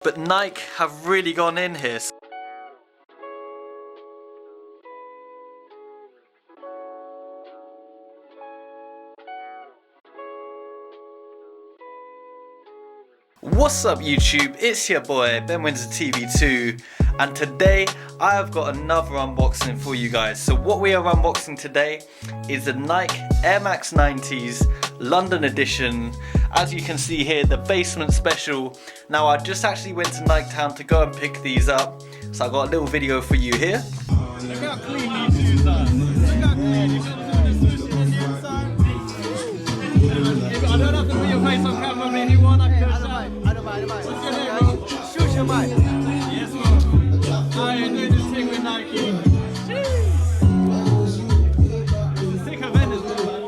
But Nike have really gone in here. What's up YouTube, it's your boy Ben Windsor TV2 and today I have got another unboxing for you guys. So what we are unboxing today is the Nike Air Max 90's London edition. As you can see here, the basement special. Now I just actually went to Nike Town to go and pick these up, so I got a little video for you here. Look how clean these shoes are. Look how clean. You got the swoosh in the inside. I don't have to put your face on camera, but if you want, I can go shout. What's your name, bro? Swoosh your mic. Yes, bro. I ain't doing this thing with Nike. It's a sick event as well, man.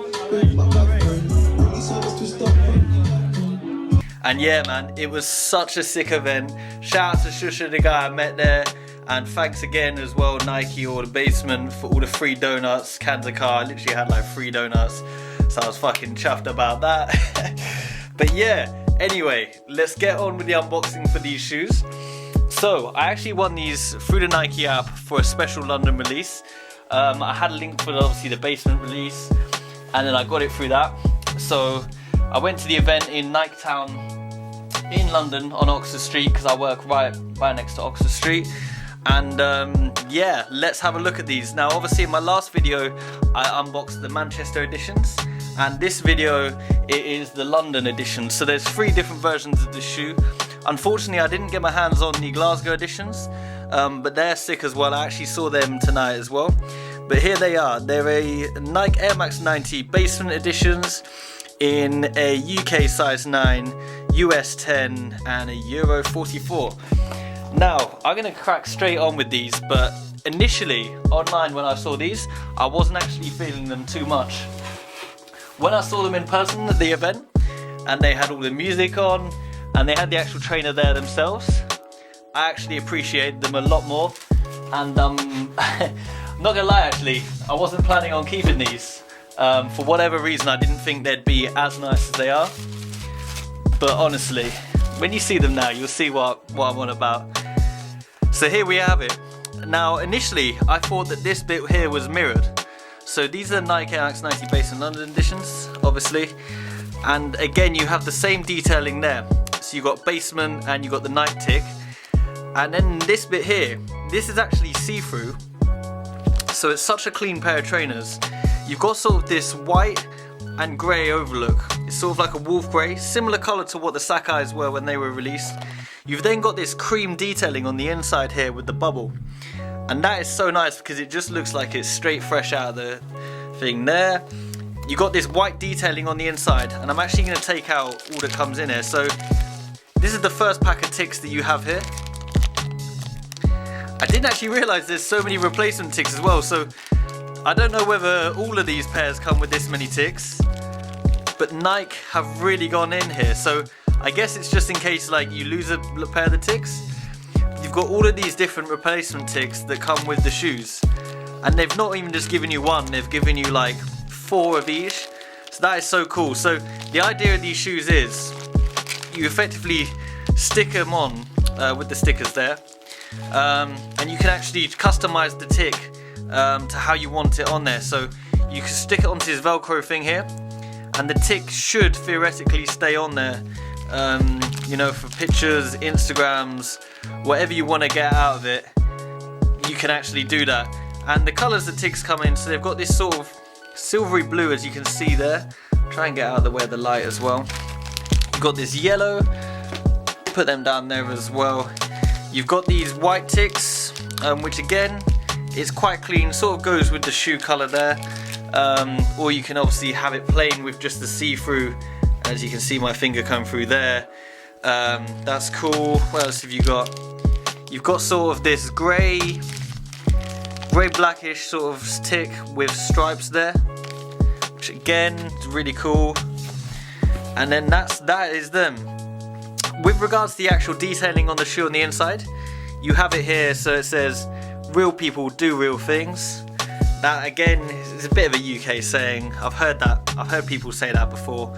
And yeah man, it was such a sick event. Shout out to Shusha, the guy I met there. And thanks again as well Nike or the basement for all the free donuts, cans of car. I literally had like 3 donuts. So I was fucking chuffed about that. But yeah, anyway, let's get on with the unboxing for these shoes. So I actually won these through the Nike app for a special London release. I had a link for obviously the basement release and then I got it through that. So I went to the event in Nike Town in London on Oxford Street because I work right next to Oxford Street. And yeah, let's have a look at these. Now obviously in my last video I unboxed the Manchester editions, and this video it is the London edition. So there's 3 different versions of the shoe. Unfortunately I didn't get my hands on the Glasgow editions, but they're sick as well. I actually saw them tonight as well. But here they are. They're a Nike Air Max 90 basement editions in a UK size 9, US 10 and a Euro 44. Now, I'm going to crack straight on with these, but initially, online when I saw these, I wasn't actually feeling them too much. When I saw them in person at the event, and they had all the music on, and they had the actual trainer there themselves, I actually appreciated them a lot more. And I'm not going to lie actually, I wasn't planning on keeping these. For whatever reason, I didn't think they'd be as nice as they are. But honestly, when you see them now, you'll see what I'm on about. So here we have it. Now initially I thought that this bit here was mirrored. So these are Nike Air Max 90 Basement London editions, obviously. And again you have the same detailing there. So you got basement and you got the Nike tick. And then this bit here, this is actually see-through. So it's such a clean pair of trainers. You've got sort of this white and grey overlook. It's sort of like a wolf grey, similar colour to what the Sakai's were when they were released. You've then got this cream detailing on the inside here with the bubble, and that is so nice because it just looks like it's straight fresh out of the thing there. You got this white detailing on the inside, and I'm actually going to take out all that comes in here. So this is the first pack of ticks that you have here. I didn't actually realise there's so many replacement ticks as well, so I don't know whether all of these pairs come with this many ticks, but Nike have really gone in here. So I guess it's just in case like you lose a pair of the ticks, you've got all of these different replacement ticks that come with the shoes. And they've not even just given you one, they've given you like 4 of each. So that is so cool. So the idea of these shoes is you effectively stick them on with the stickers there, and you can actually customize the tick to how you want it on there. So you can stick it onto this Velcro thing here, and the tick should theoretically stay on there, you know, for pictures, Instagrams, whatever you want to get out of it, you can actually do that. And the colours the ticks come in, so they've got this sort of silvery blue as you can see there. Try and get out of the way of the light as well. You've got this yellow, put them down there as well. You've got these white ticks, which again is quite clean, sort of goes with the shoe colour there. Or you can obviously have it plain with just the see-through, as you can see my finger come through there. That's cool. What else have you got? You've got sort of this grey blackish sort of tick with stripes there, which again is really cool. And then that is them. With regards to the actual detailing on the shoe on the inside, you have it here, so it says real people do real things. That again is a bit of a UK saying. I've heard people say that before.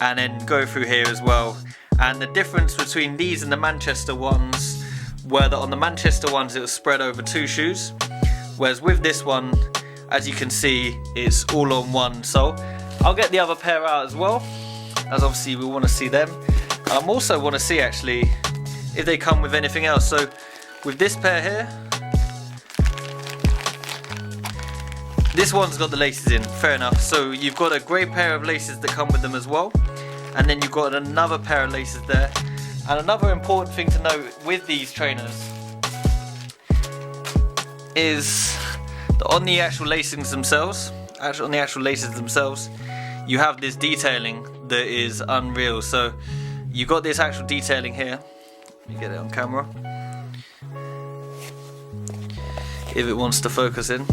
And then go through here as well, And the difference between these and the Manchester ones were that on the Manchester ones it was spread over 2 shoes, whereas with this one, as you can see, it's all on one sole. I'll get the other pair out as well, as obviously we want to see them. I also want to see actually if they come with anything else. So with this pair here, this one's got the laces in, fair enough. So you've got a grey pair of laces that come with them as well, and then you've got another pair of laces there. And another important thing to note with these trainers is that on the actual lacings themselves, you have this detailing that is unreal. So you got this actual detailing here. Let me get it on camera if it wants to focus in.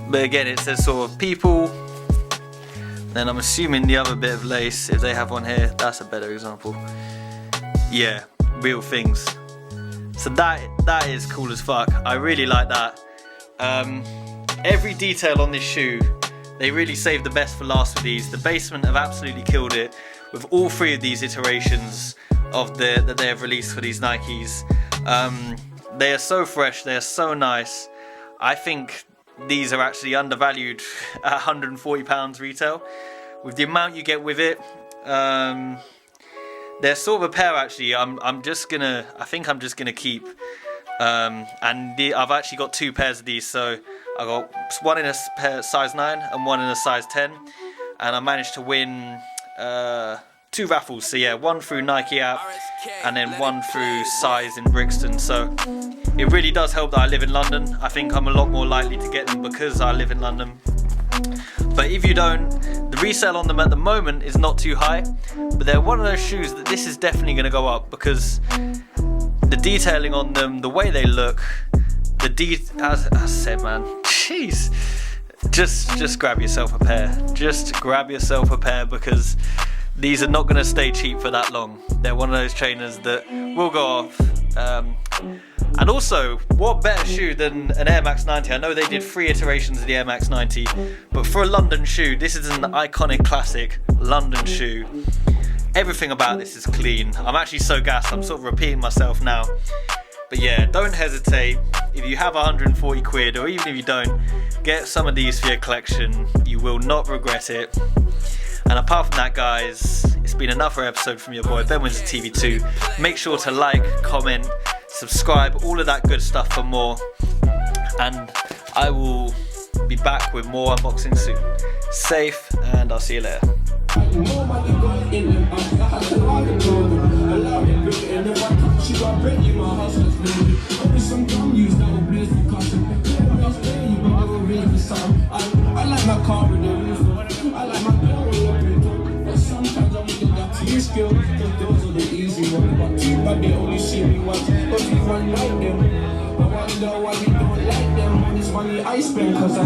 But again, it says sort of people. Then I'm assuming the other bit of lace, if they have one here, that's a better example. Yeah, real things. So that is cool as fuck. I really like that. Every detail on this shoe, they really saved the best for last with these. The Basement have absolutely killed it with all 3 of these iterations of that they have released for these Nikes. They are so fresh, they are so nice. I think these are actually undervalued at £140 retail. With the amount you get with it, they're sort of a pair actually. I think I'm just gonna keep. I've actually got 2 pairs of these, so I got one in a size 9 and one in a size 10, and I managed to win 2 raffles. So yeah, one through Nike app and then one through Size in Brixton. So it really does help that I live in London. I think I'm a lot more likely to get them because I live in London. But if you don't, the resale on them at the moment is not too high, but they're one of those shoes that this is definitely going to go up because the detailing on them, the way they look, as I said, man, jeez, just grab yourself a pair. Just grab yourself a pair because these are not going to stay cheap for that long. They're one of those trainers that will go off. And also, what better shoe than an Air Max 90? I know they did 3 iterations of the Air Max 90, but for a London shoe, this is an iconic classic London shoe. Everything about this is clean. I'm actually so gassed, I'm sort of repeating myself now. But yeah, don't hesitate. If you have 140 quid, or even if you don't, get some of these for your collection. You will not regret it. And apart from that, guys, it's been another episode from your boy Ben Windsor TV2. Make sure to like, comment, subscribe, all of that good stuff for more. And I will be back with more unboxing soon. Safe, and I'll see you later. I like my car with the roof. I like my girl with the roof. Sometimes I'm looking at two skills, because those are the easy ones. But too bad they only see me once, but we want like them. I wonder why we don't like them. When it's money I spend, cause I